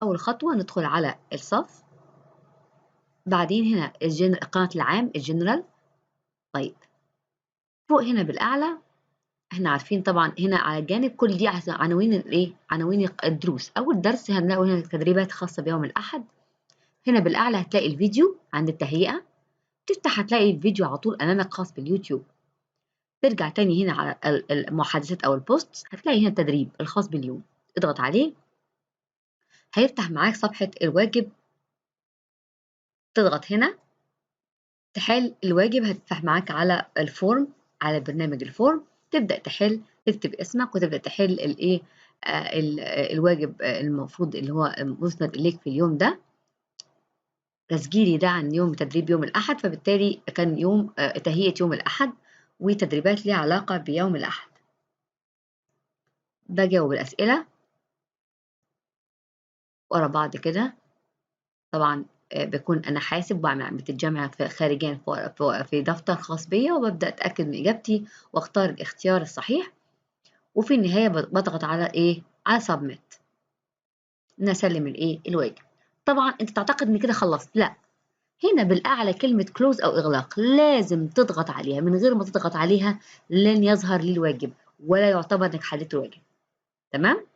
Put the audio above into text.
أول خطوة ندخل على الصف، بعدين هنا قناة العام الجنرال. طيب فوق هنا بالأعلى احنا عارفين طبعا هنا على الجانب كل دي عناوين الايه، عناوين الدروس. أول درس هنلاقي هنا تدريبات خاصة بيوم الأحد. هنا بالأعلى هتلاقي الفيديو عند التهيئة، تفتح هتلاقي الفيديو على طول أمامك خاص باليوتيوب. ترجع تاني هنا على المحادثات أو البوست، هتلاقي هنا التدريب الخاص باليوم، اضغط عليه هيفتح معاك صفحة الواجب. تضغط هنا تحل الواجب، هتفتح معاك على الفورم، على برنامج الفورم، تبدأ تحل، تكتب اسمك وتبدأ تحل الايه الواجب المفروض اللي هو مسند إليك في اليوم ده. تسجيلي ده عن يوم تدريب يوم الأحد، فبالتالي كان يوم تهيئة يوم الأحد وتدريبات ليها علاقة بيوم الأحد. بجاوب الأسئلة ورا بعض كده. طبعا بكون أنا حاسب وبعمل بتتجمع خارجيا في دفتر خاص بيا، وببدأ أتأكد من إجابتي وأختار الاختيار الصحيح، وفي النهاية بضغط على إيه؟ على سبميت، إن أسلم الإيه؟ الواجب. طبعا أنت تعتقد إن كده خلصت، لا، هنا بالأعلى كلمة كلوز أو إغلاق لازم تضغط عليها، من غير ما تضغط عليها لن يظهر لي الواجب ولا يعتبر إنك حليت الواجب. تمام؟